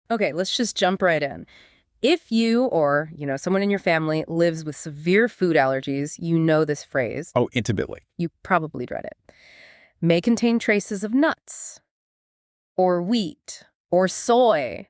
Okay, let's just jump right in. If you or, someone in your family lives with severe food allergies, you know this phrase. Oh, intimately. You probably dread it. May contain traces of nuts or wheat or soy.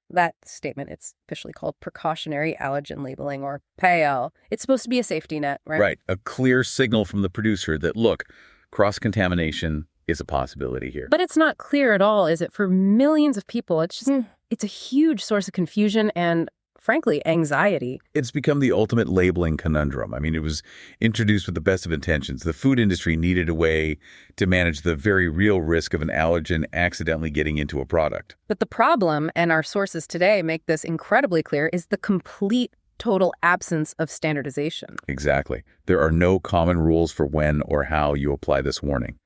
That statement, it's officially called Precautionary Allergen Labeling, or PAL. It's supposed to be a safety net, right? Right. A clear signal from the producer that, look, cross-contamination is a possibility here. But it's not clear at all, is it? For millions of people, it's a huge source of confusion and, frankly, anxiety. It's become the ultimate labeling conundrum. I mean, it was introduced with the best of intentions. The food industry needed a way to manage the very real risk of an allergen accidentally getting into a product. But the problem, and our sources today make this incredibly clear, is the complete total absence of standardization. Exactly. There are no common rules for when or how you apply this warning.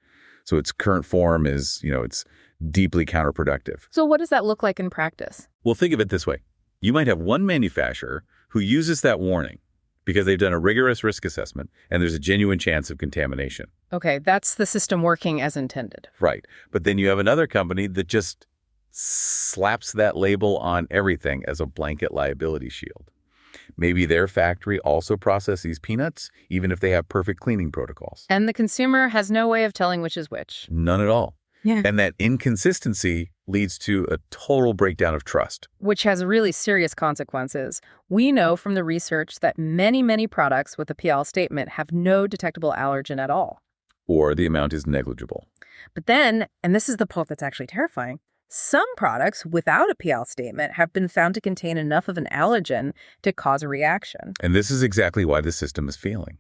So its current form is, it's deeply counterproductive. So what does that look like in practice? Well, think of it this way. You might have one manufacturer who uses that warning because they've done a rigorous risk assessment and there's a genuine chance of contamination. Okay, that's the system working as intended. Right. But then you have another company that just slaps that label on everything as a blanket liability shield. Maybe their factory also processes peanuts, even if they have perfect cleaning protocols. And the consumer has no way of telling which is which. None at all. Yeah. And that inconsistency leads to a total breakdown of trust. Which has really serious consequences. We know from the research that many, many products with a PL statement have no detectable allergen at all. Or the amount is negligible. But then, and this is the part that's actually terrifying, some products without a PL statement have been found to contain enough of an allergen to cause a reaction. And this is exactly why the system is failing.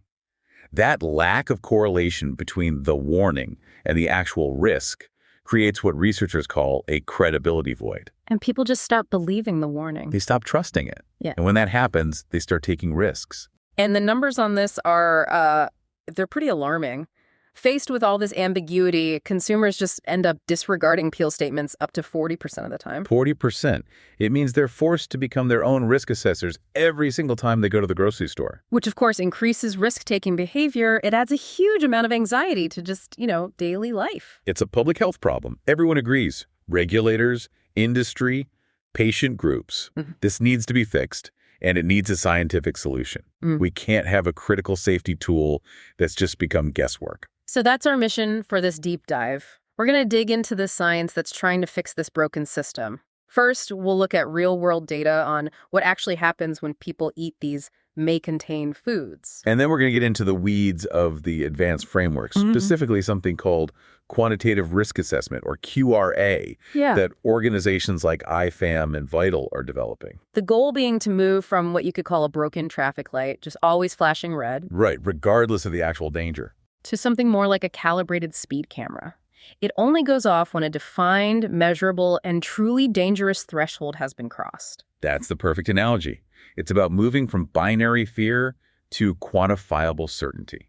That lack of correlation between the warning and the actual risk creates what researchers call a credibility void. And people just stop believing the warning. They stop trusting it. Yeah. And when that happens, they start taking risks. And the numbers on this are, they're pretty alarming. Faced with all this ambiguity, consumers just end up disregarding PL statements up to 40% of the time. 40%. It means they're forced to become their own risk assessors every single time they go to the grocery store. Which, of course, increases risk-taking behavior. It adds a huge amount of anxiety to just, daily life. It's a public health problem. Everyone agrees. Regulators, industry, patient groups. Mm-hmm. This needs to be fixed, and it needs a scientific solution. We can't have a critical safety tool that's just become guesswork. So that's our mission for this deep dive. We're going to dig into the science that's trying to fix this broken system. First, we'll look at real-world data on what actually happens when people eat these may-contain foods. And then we're going to get into the weeds of the advanced framework, specifically something called quantitative risk assessment, or QRA, that organizations like IFAM and Vital are developing. The goal being to move from what you could call a broken traffic light, just always flashing red. Right, regardless of the actual danger. To something more like a calibrated speed camera. It only goes off when a defined, measurable, and truly dangerous threshold has been crossed. That's the perfect analogy. It's about moving from binary fear to quantifiable certainty.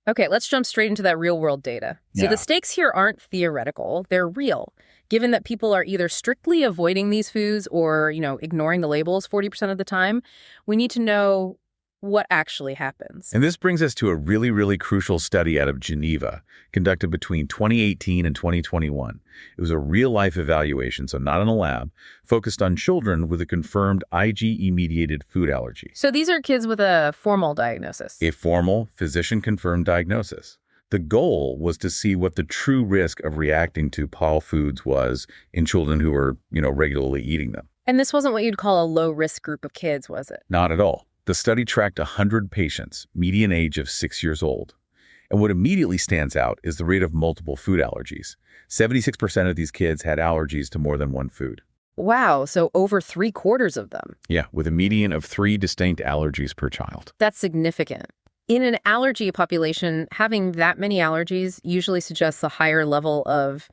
Okay, let's jump straight into that real-world data. So the stakes here aren't theoretical, they're real. Given that people are either strictly avoiding these foods or, ignoring the labels 40% of the time, we need to know what actually happens. And this brings us to a really, really crucial study out of Geneva, conducted between 2018 and 2021. It was a real-life evaluation, so not in a lab, focused on children with a confirmed IgE-mediated food allergy. So these are kids with a formal diagnosis. A formal, physician-confirmed diagnosis. The goal was to see what the true risk of reacting to PAL foods was in children who were, regularly eating them. And this wasn't what you'd call a low-risk group of kids, was it? Not at all. The study tracked 100 patients, median age of 6 years old. And what immediately stands out is the rate of multiple food allergies. 76% of these kids had allergies to more than one food. Wow, so over 3/4 of them. Yeah, with a median of 3 distinct allergies per child. That's significant. In an allergy population, having that many allergies usually suggests a higher level of,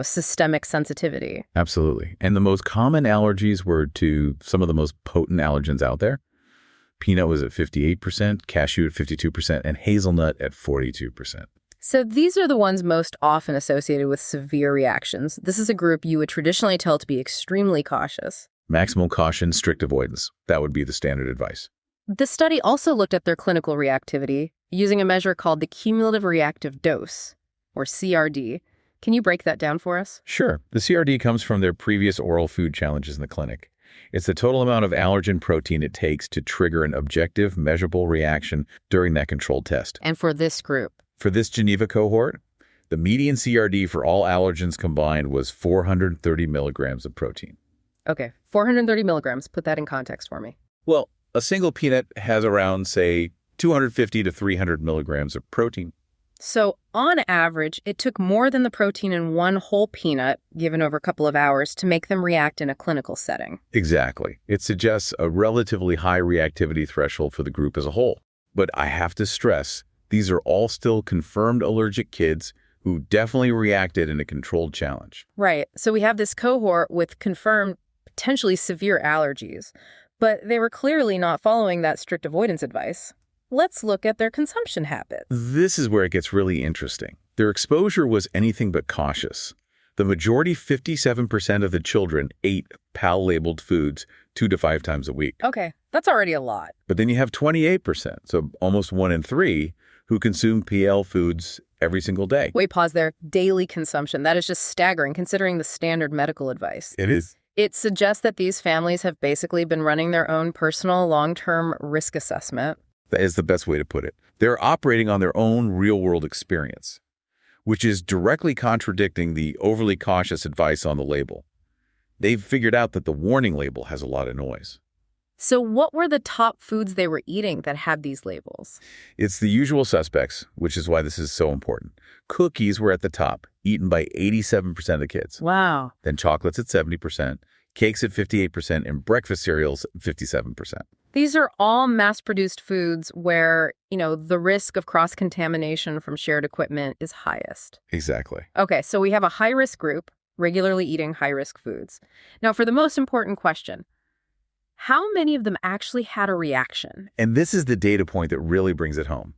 systemic sensitivity. Absolutely. And the most common allergies were to some of the most potent allergens out there. Peanut was at 58%, cashew at 52%, and hazelnut at 42%. So these are the ones most often associated with severe reactions. This is a group you would traditionally tell to be extremely cautious. Maximal caution, strict avoidance. That would be the standard advice. The study also looked at their clinical reactivity using a measure called the cumulative reactive dose, or CRD. Can you break that down for us? Sure. The CRD comes from their previous oral food challenges in the clinic. It's the total amount of allergen protein it takes to trigger an objective, measurable reaction during that controlled test. And for this group? For this Geneva cohort, the median CRD for all allergens combined was 430 milligrams of protein. Okay, 430 milligrams. Put that in context for me. Well, a single peanut has around, say, 250 to 300 milligrams of protein. So, on average, it took more than the protein in one whole peanut, given over a couple of hours, to make them react in a clinical setting. Exactly. It suggests a relatively high reactivity threshold for the group as a whole. But I have to stress, these are all still confirmed allergic kids who definitely reacted in a controlled challenge. Right. So we have this cohort with confirmed potentially severe allergies, but they were clearly not following that strict avoidance advice. Let's look at their consumption habits. This is where it gets really interesting. Their exposure was anything but cautious. The majority, 57% of the children, ate PAL-labeled foods 2 to 5 times a week. Okay, that's already a lot. But then you have 28%, so almost 1 in 3, who consume PL foods every single day. Wait, pause there. Daily consumption. That is just staggering, considering the standard medical advice. It is. It suggests that these families have basically been running their own personal long-term risk assessment. That is the best way to put it. They're operating on their own real-world experience, which is directly contradicting the overly cautious advice on the label. They've figured out that the warning label has a lot of noise. So what were the top foods they were eating that had these labels? It's the usual suspects, which is why this is so important. Cookies were at the top, eaten by 87% of the kids. Wow. Then chocolates at 70%, cakes at 58%, and breakfast cereals at 57%. These are all mass-produced foods where, the risk of cross-contamination from shared equipment is highest. Exactly. Okay, so we have a high-risk group regularly eating high-risk foods. Now, for the most important question, how many of them actually had a reaction? And this is the data point that really brings it home.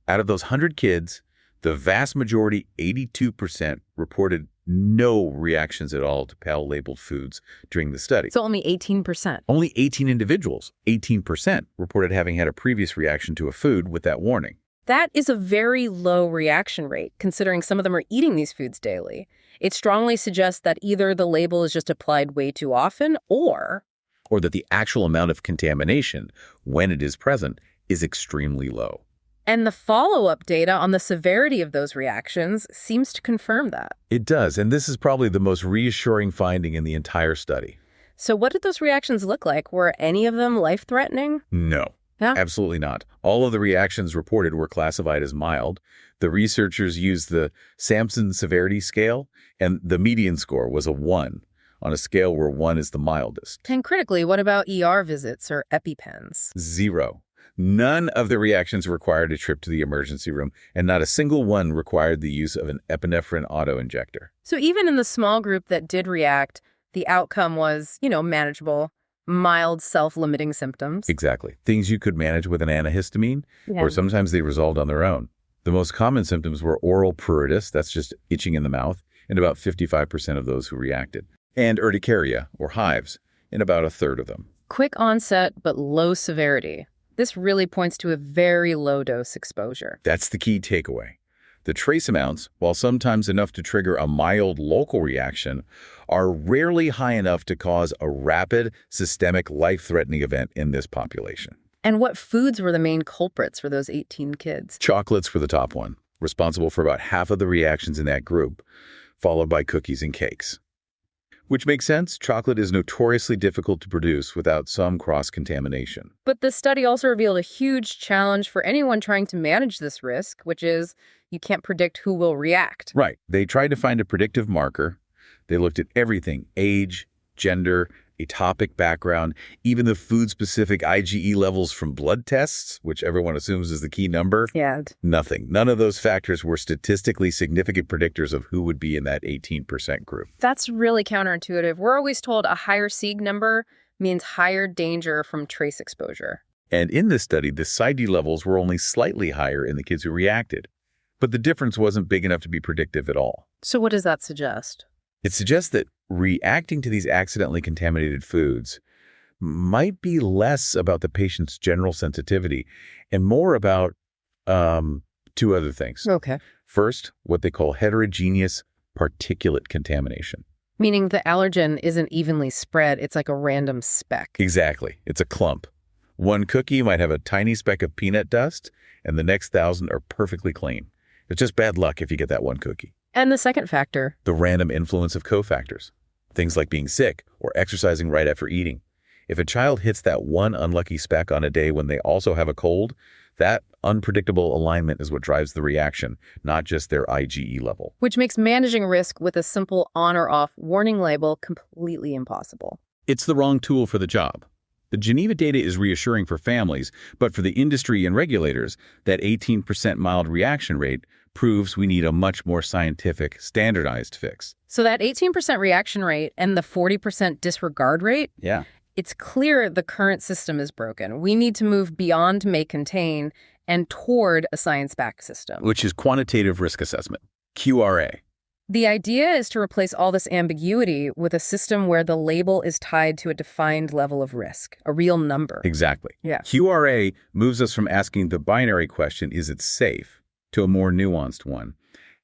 Out of those 100 kids, the vast majority, 82%, reported no reactions at all to PAL-labeled foods during the study. So only 18%. Only 18 individuals, 18%, reported having had a previous reaction to a food with that warning. That is a very low reaction rate, considering some of them are eating these foods daily. It strongly suggests that either the label is just applied way too often, or that the actual amount of contamination, when it is present, is extremely low. And the follow-up data on the severity of those reactions seems to confirm that. It does, and this is probably the most reassuring finding in the entire study. So what did those reactions look like? Were any of them life-threatening? No, absolutely not. All of the reactions reported were classified as mild. The researchers used the Sampson Severity Scale, and the median score was a 1. On a scale where 1 is the mildest. And critically, what about ER visits or EpiPens? 0. None of the reactions required a trip to the emergency room, and not a single one required the use of an epinephrine auto-injector. So even in the small group that did react, the outcome was, manageable, mild self-limiting symptoms. Exactly. Things you could manage with an antihistamine, or sometimes they resolved on their own. The most common symptoms were oral pruritus, that's just itching in the mouth, in about 55% of those who reacted. And urticaria, or hives, in about a third of them. Quick onset, but low severity. This really points to a very low-dose exposure. That's the key takeaway. The trace amounts, while sometimes enough to trigger a mild local reaction, are rarely high enough to cause a rapid, systemic, life-threatening event in this population. And what foods were the main culprits for those 18 kids? Chocolates were the top one, responsible for about half of the reactions in that group, followed by cookies and cakes. Which makes sense. Chocolate is notoriously difficult to produce without some cross-contamination. But the study also revealed a huge challenge for anyone trying to manage this risk, which is you can't predict who will react. Right. They tried to find a predictive marker. They looked at everything: age, gender, atopic background, even the food-specific IgE levels from blood tests, which everyone assumes is the key number. Yeah. Nothing. None of those factors were statistically significant predictors of who would be in that 18% group. That's really counterintuitive. We're always told a higher SIG number means higher danger from trace exposure. And in this study, the CID levels were only slightly higher in the kids who reacted. But the difference wasn't big enough to be predictive at all. So what does that suggest? It suggests that reacting to these accidentally contaminated foods might be less about the patient's general sensitivity and more about two other things. Okay. First, what they call heterogeneous particulate contamination. Meaning the allergen isn't evenly spread, it's like a random speck. Exactly. It's a clump. One cookie might have a tiny speck of peanut dust, and the next 1,000 are perfectly clean. It's just bad luck if you get that one cookie. And the second factor? The random influence of cofactors. Things like being sick or exercising right after eating. If a child hits that one unlucky speck on a day when they also have a cold, that unpredictable alignment is what drives the reaction, not just their IgE level. Which makes managing risk with a simple on or off warning label completely impossible. It's the wrong tool for the job. The Geneva data is reassuring for families, but for the industry and regulators, that 18% mild reaction rate proves we need a much more scientific, standardized fix. So that 18% reaction rate and the 40% disregard rate? Yeah. It's clear the current system is broken. We need to move beyond may contain and toward a science-backed system. Which is quantitative risk assessment, QRA. The idea is to replace all this ambiguity with a system where the label is tied to a defined level of risk, a real number. Exactly. Yeah. QRA moves us from asking the binary question, is it safe, to a more nuanced one.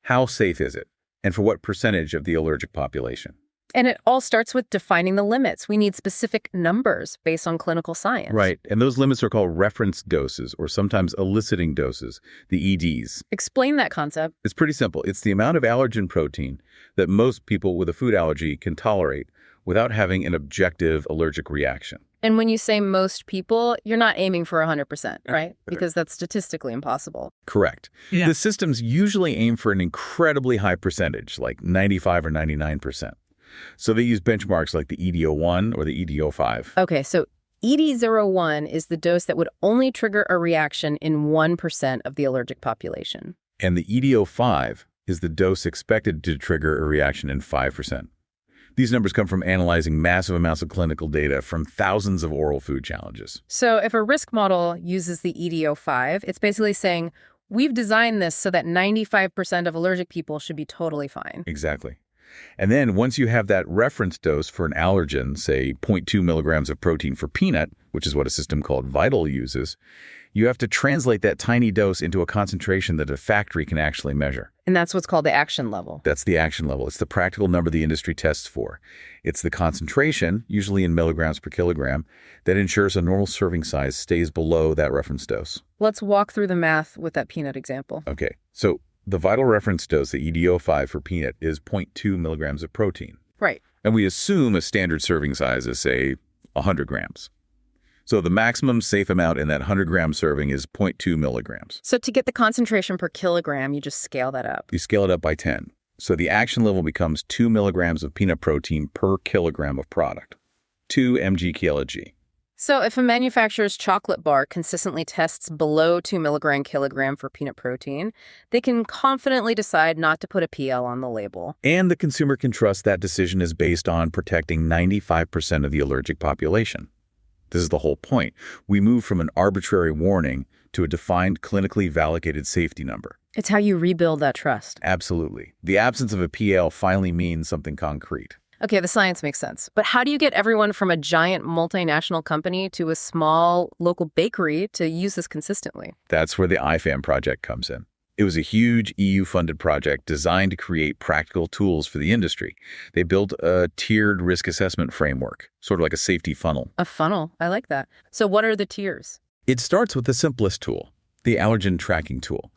How safe is it? And for what percentage of the allergic population? And it all starts with defining the limits. We need specific numbers based on clinical science. Right. And those limits are called reference doses, or sometimes eliciting doses, the EDs. Explain that concept. It's pretty simple. It's the amount of allergen protein that most people with a food allergy can tolerate without having an objective allergic reaction. And when you say most people, you're not aiming for 100%, right? Because that's statistically impossible. Correct. Yeah. The systems usually aim for an incredibly high percentage, like 95 or 99%. So they use benchmarks like the ED01 or the ED05. Okay, so ED01 is the dose that would only trigger a reaction in 1% of the allergic population. And the ED05 is the dose expected to trigger a reaction in 5%. These numbers come from analyzing massive amounts of clinical data from thousands of oral food challenges. So if a risk model uses the ED05, it's basically saying, we've designed this so that 95% of allergic people should be totally fine. Exactly. And then once you have that reference dose for an allergen, say 0.2 milligrams of protein for peanut, which is what a system called VITAL uses, you have to translate that tiny dose into a concentration that a factory can actually measure. And that's what's called the action level. That's the action level. It's the practical number the industry tests for. It's the concentration, usually in milligrams per kilogram, that ensures a normal serving size stays below that reference dose. Let's walk through the math with that peanut example. Okay, so the vital reference dose, the ED05 for peanut, is 0.2 milligrams of protein. Right. And we assume a standard serving size is, say, 100 grams. So the maximum safe amount in that 100-gram serving is 0.2 milligrams. So to get the concentration per kilogram, you just scale that up. You scale it up by 10. So the action level becomes 2 milligrams of peanut protein per kilogram of product. 2 mg/kg. So if a manufacturer's chocolate bar consistently tests below 2 milligram/kilogram for peanut protein, they can confidently decide not to put a PL on the label. And the consumer can trust that decision is based on protecting 95% of the allergic population. This is the whole point. We move from an arbitrary warning to a defined, clinically validated safety number. It's how you rebuild that trust. Absolutely. The absence of a PL finally means something concrete. Okay, the science makes sense. But how do you get everyone from a giant multinational company to a small local bakery to use this consistently? That's where the IFAM project comes in. It was a huge EU-funded project designed to create practical tools for the industry. They built a tiered risk assessment framework, sort of like a safety funnel. A funnel? I like that. So what are the tiers? It starts with the simplest tool, the allergen tracking tool.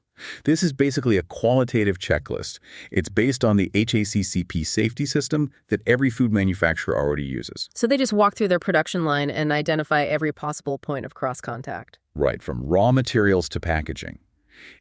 This is basically a qualitative checklist. It's based on the HACCP safety system that every food manufacturer already uses. So they just walk through their production line and identify every possible point of cross-contact. Right, from raw materials to packaging.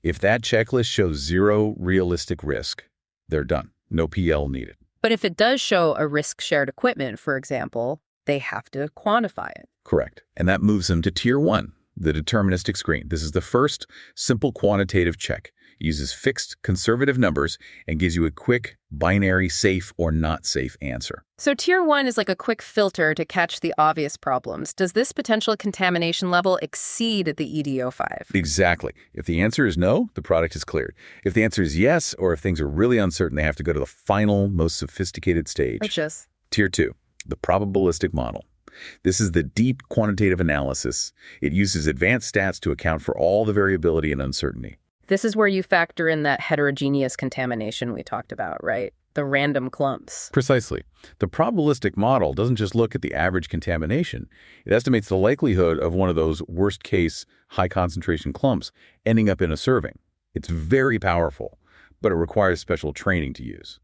If that checklist shows zero realistic risk, they're done. No PL needed. But if it does show a risk-shared equipment, for example, they have to quantify it. Correct. And that moves them to Tier 1, the deterministic screen. This is the first simple quantitative check. It uses fixed conservative numbers and gives you a quick binary safe or not safe answer. So Tier 1 is like a quick filter to catch the obvious problems. Does this potential contamination level exceed the ED05? Exactly. If the answer is no, the product is cleared. If the answer is yes, or if things are really uncertain, they have to go to the final, most sophisticated stage. Which is? Tier 2, the probabilistic model. This is the deep quantitative analysis. It uses advanced stats to account for all the variability and uncertainty. This is where you factor in that heterogeneous contamination we talked about, right? the random clumps. Precisely. The probabilistic model doesn't just look at the average contamination. It estimates the likelihood of one of those worst-case, high-concentration clumps ending up in a serving. It's very powerful, but it requires special training to use.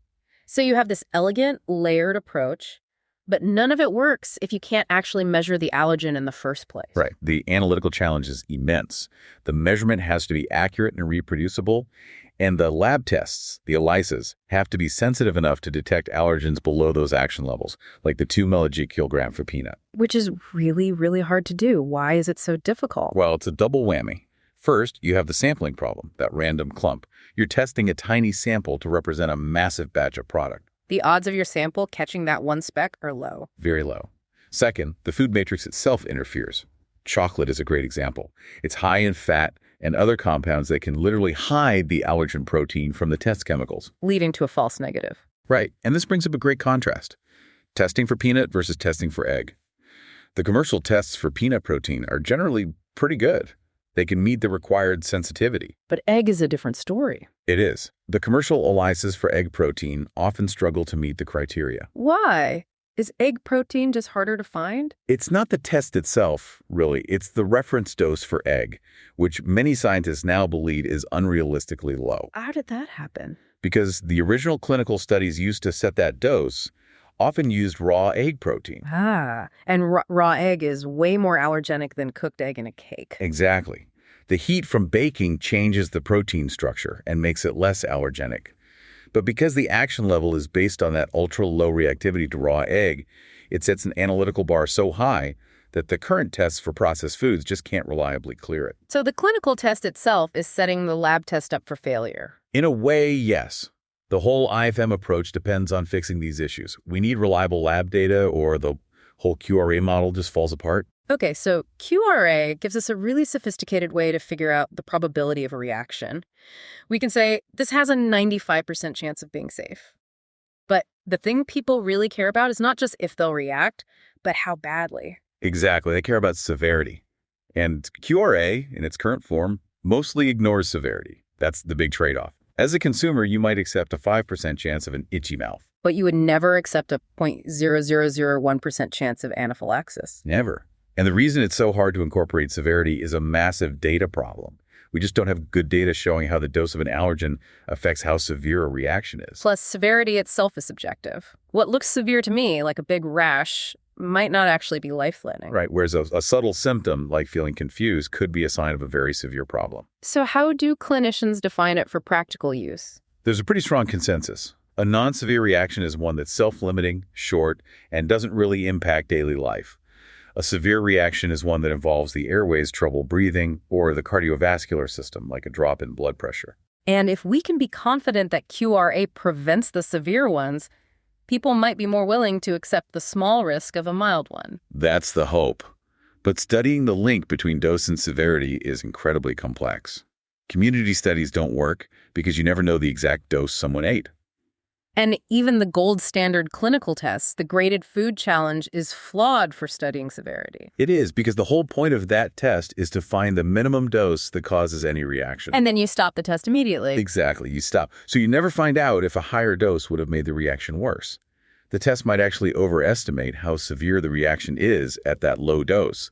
So you have this elegant, layered approach, but none of it works if you can't actually measure the allergen in the first place. Right. The analytical challenge is immense. The measurement has to be accurate and reproducible, and the lab tests, the ELISAs, have to be sensitive enough to detect allergens below those action levels, like the 2 mg/kg for peanut. Which is really, really hard to do. Why is it so difficult? Well, it's a double whammy. First, you have the sampling problem, that random clump. You're testing a tiny sample to represent a massive batch of product. The odds of your sample catching that one speck are low. Very low. Second, the food matrix itself interferes. Chocolate is a great example. It's high in fat and other compounds that can literally hide the allergen protein from the test chemicals. Leading to a false negative. Right, and this brings up a great contrast. Testing for peanut versus testing for egg. The commercial tests for peanut protein are generally pretty good. They can meet the required sensitivity. But egg is a different story. It is. The commercial ELISAs for egg protein often struggle to meet the criteria. Why? Is egg protein just harder to find? It's not the test itself, really. It's the reference dose for egg, which many scientists now believe is unrealistically low. How did that happen? Because the original clinical studies used to set that dose often used raw egg protein. And raw egg is way more allergenic than cooked egg in a cake. Exactly. The heat from baking changes the protein structure and makes it less allergenic. But because the action level is based on that ultra-low reactivity to raw egg, it sets an analytical bar so high that the current tests for processed foods just can't reliably clear it. So the clinical test itself is setting the lab test up for failure. In a way, yes. The whole IFM approach depends on fixing these issues. We need reliable lab data or the whole QRA model just falls apart. Okay, so QRA gives us a really sophisticated way to figure out the probability of a reaction. We can say this has a 95% chance of being safe. But the thing people really care about is not just if they'll react, but how badly. Exactly. They care about severity. And QRA, in its current form, mostly ignores severity. That's the big trade-off. As a consumer, you might accept a 5% chance of an itchy mouth. But you would never accept a 0.0001% chance of anaphylaxis. Never. And the reason it's so hard to incorporate severity is a massive data problem. We just don't have good data showing how the dose of an allergen affects how severe a reaction is. Plus, severity itself is subjective. What looks severe to me, like a big rash, might not actually be life-threatening. Right, whereas a subtle symptom, like feeling confused, could be a sign of a very severe problem. So how do clinicians define it for practical use? There's a pretty strong consensus. A non-severe reaction is one that's self-limiting, short, and doesn't really impact daily life. A severe reaction is one that involves the airways, trouble breathing, or the cardiovascular system, like a drop in blood pressure. And if we can be confident that QRA prevents the severe ones, people might be more willing to accept the small risk of a mild one. That's the hope. But studying the link between dose and severity is incredibly complex. Community studies don't work because you never know the exact dose someone ate. And even the gold standard clinical test, the graded food challenge, is flawed for studying severity. It is, because the whole point of that test is to find the minimum dose that causes any reaction. And then you stop the test immediately. Exactly, you stop. So you never find out if a higher dose would have made the reaction worse. The test might actually overestimate how severe the reaction is at that low dose,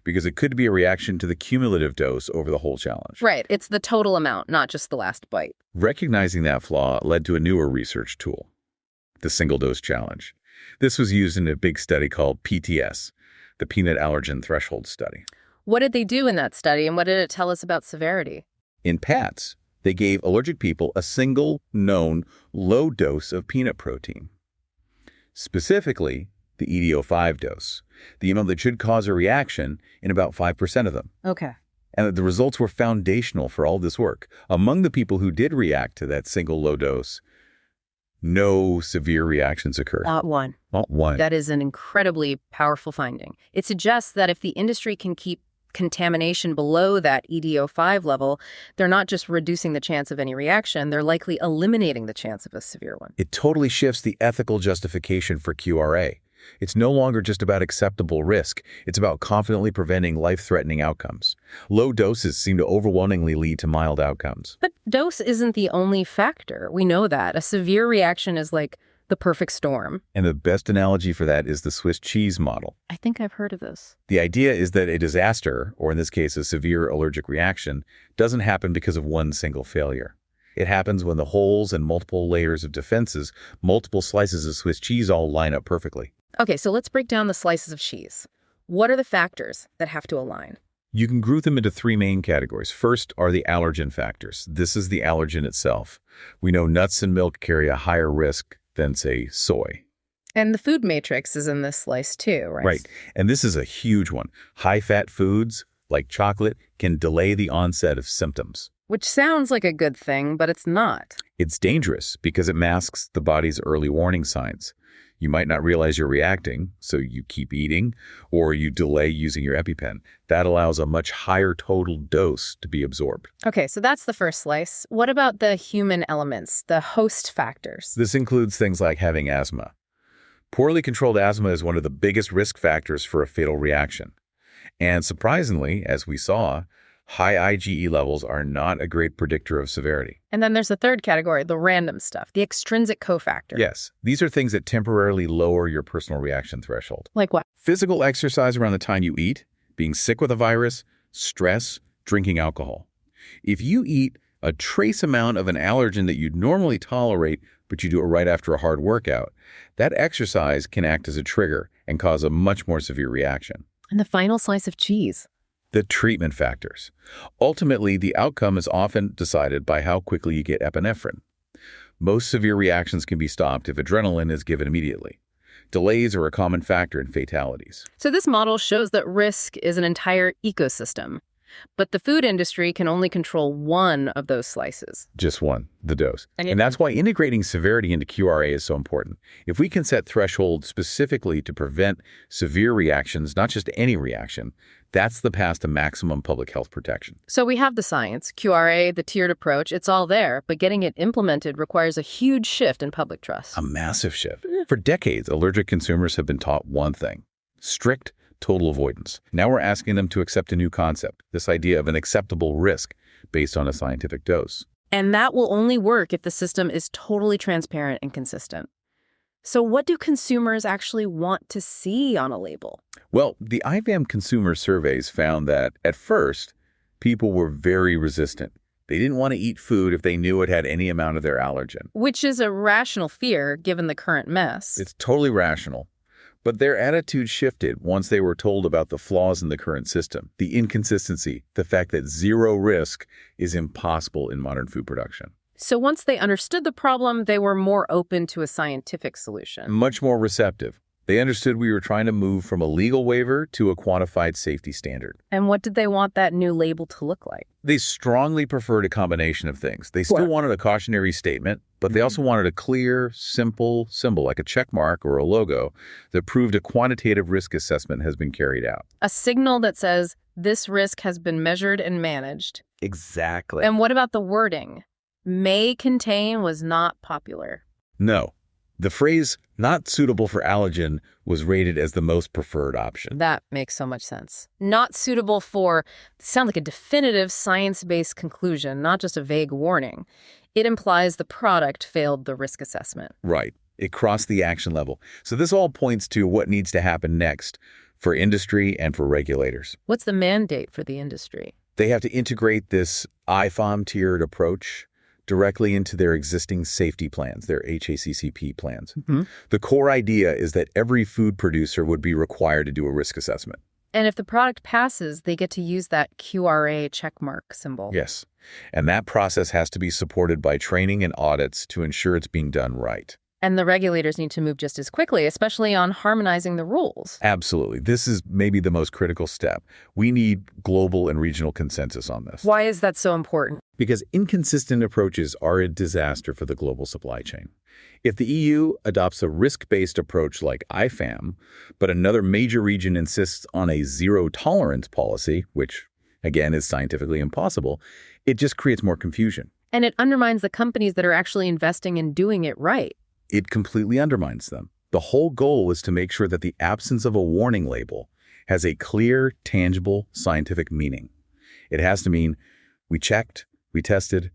because it could be a reaction to the cumulative dose over the whole challenge. Right, it's the total amount, not just the last bite. Recognizing that flaw led to a newer research tool, the single-dose challenge. This was used in a big study called PTS, the Peanut Allergen Threshold Study. What did they do in that study, and what did it tell us about severity? In PATS, they gave allergic people a single known low dose of peanut protein, specifically the EDO5 dose, the amount that should cause a reaction in about 5% of them. Okay. And the results were foundational for all this work. Among the people who did react to that single low dose, no severe reactions occurred. Not one. Not one. That is an incredibly powerful finding. It suggests that if the industry can keep contamination below that EDO5 level, they're not just reducing the chance of any reaction, they're likely eliminating the chance of a severe one. It totally shifts the ethical justification for QRA. It's no longer just about acceptable risk. It's about confidently preventing life-threatening outcomes. Low doses seem to overwhelmingly lead to mild outcomes. But dose isn't the only factor. We know that. A severe reaction is like the perfect storm. And the best analogy for that is the Swiss cheese model. I think I've heard of this. The idea is that a disaster, or in this case a severe allergic reaction, doesn't happen because of one single failure. It happens when the holes and multiple layers of defenses, multiple slices of Swiss cheese all line up perfectly. Okay, so let's break down the slices of cheese. What are the factors that have to align? You can group them into three main categories. First are the allergen factors. This is the allergen itself. We know nuts and milk carry a higher risk than, say, soy. And the food matrix is in this slice too, right? Right. And this is a huge one. High-fat foods, like chocolate, can delay the onset of symptoms. Which sounds like a good thing, but it's not. It's dangerous because it masks the body's early warning signs. You might not realize you're reacting, so you keep eating, or you delay using your EpiPen. That allows a much higher total dose to be absorbed. Okay, so that's the first slice. What about the human elements, the host factors? This includes things like having asthma. Poorly controlled asthma is one of the biggest risk factors for a fatal reaction. And surprisingly, as we saw, high IgE levels are not a great predictor of severity. And then there's the third category, the random stuff, the extrinsic cofactor. Yes, these are things that temporarily lower your personal reaction threshold. Like what? Physical exercise around the time you eat, being sick with a virus, stress, drinking alcohol. If you eat a trace amount of an allergen that you'd normally tolerate, but you do it right after a hard workout, that exercise can act as a trigger and cause a much more severe reaction. And the final slice of cheese. The treatment factors. Ultimately, the outcome is often decided by how quickly you get epinephrine. Most severe reactions can be stopped if adrenaline is given immediately. Delays are a common factor in fatalities. So this model shows that risk is an entire ecosystem, but the food industry can only control one of those slices. Just one, the dose. And that's why integrating severity into QRA is so important. If we can set thresholds specifically to prevent severe reactions, not just any reaction, that's the path to maximum public health protection. So we have the science, QRA, the tiered approach, it's all there, but getting it implemented requires a huge shift in public trust. A massive shift. For decades, allergic consumers have been taught one thing: strict total avoidance. Now we're asking them to accept a new concept, this idea of an acceptable risk based on a scientific dose. And that will only work if the system is totally transparent and consistent. So what do consumers actually want to see on a label? Well, the IVAM consumer surveys found that, at first, people were very resistant. They didn't want to eat food if they knew it had any amount of their allergen. Which is a rational fear, given the current mess. It's totally rational. But their attitude shifted once they were told about the flaws in the current system, the inconsistency, the fact that zero risk is impossible in modern food production. So once they understood the problem, they were more open to a scientific solution. Much more receptive. They understood we were trying to move from a legal waiver to a quantified safety standard. And what did they want that new label to look like? They strongly preferred a combination of things. They still wanted a cautionary statement, but they also wanted a clear, simple symbol, like a check mark or a logo, that proved a quantitative risk assessment has been carried out. A signal that says, this risk has been measured and managed. Exactly. And what about the wording? May contain was not popular. No. The phrase, not suitable for allergen, was rated as the most preferred option. That makes so much sense. Not suitable for, sounds like a definitive science-based conclusion, not just a vague warning. It implies the product failed the risk assessment. Right. It crossed the action level. So this all points to what needs to happen next for industry and for regulators. What's the mandate for the industry? They have to integrate this IFOM tiered approach directly into their existing safety plans, their HACCP plans. The core idea is that every food producer would be required to do a risk assessment. And if the product passes, they get to use that QRA checkmark symbol. Yes. And that process has to be supported by training and audits to ensure it's being done right. And the regulators need to move just as quickly, especially on harmonizing the rules. Absolutely. This is maybe the most critical step. We need global and regional consensus on this. Why is that so important? Because inconsistent approaches are a disaster for the global supply chain. If the EU adopts a risk-based approach like IFAM, but another major region insists on a zero-tolerance policy, which, again, is scientifically impossible, it just creates more confusion. And it undermines the companies that are actually investing in doing it right. It completely undermines them. The whole goal is to make sure that the absence of a warning label has a clear, tangible, scientific meaning. It has to mean we checked, we tested,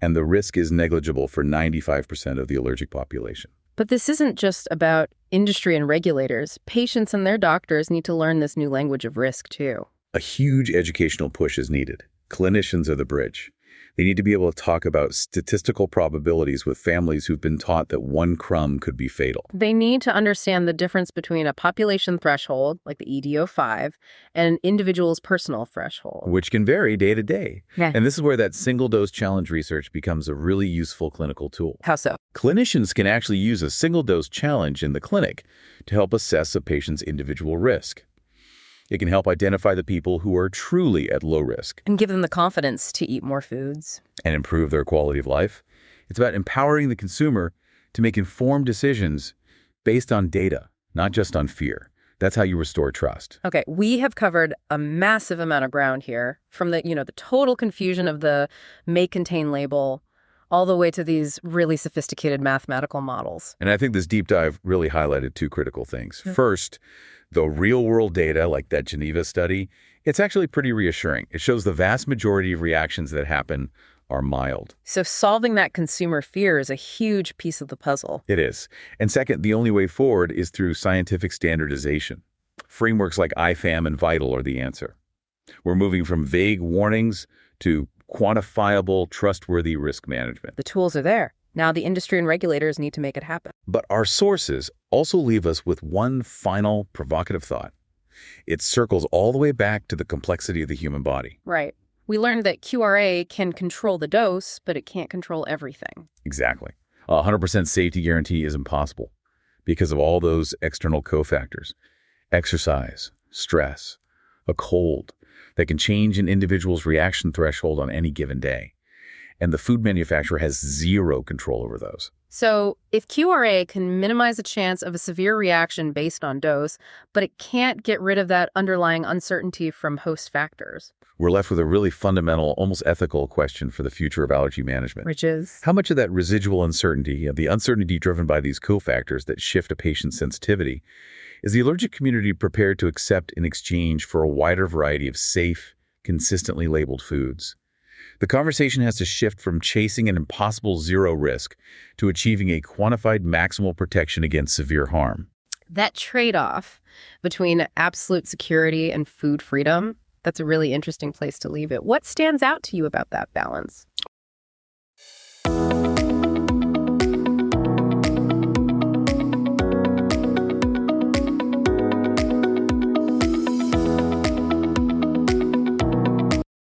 and the risk is negligible for 95% of the allergic population. But this isn't just about industry and regulators. Patients and their doctors need to learn this new language of risk, too. A huge educational push is needed. Clinicians are the bridge. They need to be able to talk about statistical probabilities with families who've been taught that one crumb could be fatal. They need to understand the difference between a population threshold, like the EDO5, and an individual's personal threshold, Which can vary day to day. Yeah. And this is where that single-dose challenge research becomes a really useful clinical tool. How so? Clinicians can actually use a single-dose challenge in the clinic to help assess a patient's individual risk. It can help identify the people who are truly at low risk And give them the confidence to eat more foods. and improve their quality of life. It's about empowering the consumer to make informed decisions based on data, not just on fear. That's how you restore trust. Okay, we have covered a massive amount of ground here, from the total confusion of the may contain label all the way to these really sophisticated mathematical models. And I think this deep dive really highlighted two critical things. First, the real-world data, like that Geneva study, it's actually pretty reassuring. It shows the vast majority of reactions that happen are mild. So solving that consumer fear is a huge piece of the puzzle. It is. And second, the only way forward is through scientific standardization. Frameworks like IFAM and VITAL are the answer. We're moving from vague warnings to quantifiable, trustworthy risk management. The tools are there. Now the industry and regulators need to make it happen. But our sources also leave us with one final provocative thought. It circles all the way back to the complexity of the human body. Right. We learned that QRA can control the dose, but it can't control everything. Exactly. A 100% safety guarantee is impossible because of all those external cofactors. Exercise, stress, a cold that can change an individual's reaction threshold on any given day. And the food manufacturer has zero control over those. So if QRA can minimize the chance of a severe reaction based on dose, but it can't get rid of that underlying uncertainty from host factors. We're left with a really fundamental, almost ethical question for the future of allergy management. Which is? How much of that residual uncertainty, the uncertainty driven by these cofactors that shift a patient's sensitivity, is the allergic community prepared to accept in exchange for a wider variety of safe, consistently labeled foods? The conversation has to shift from chasing an impossible zero risk to achieving a quantified maximal protection against severe harm. That trade-off between absolute security and food freedom, that's a really interesting place to leave it. What stands out to you about that balance?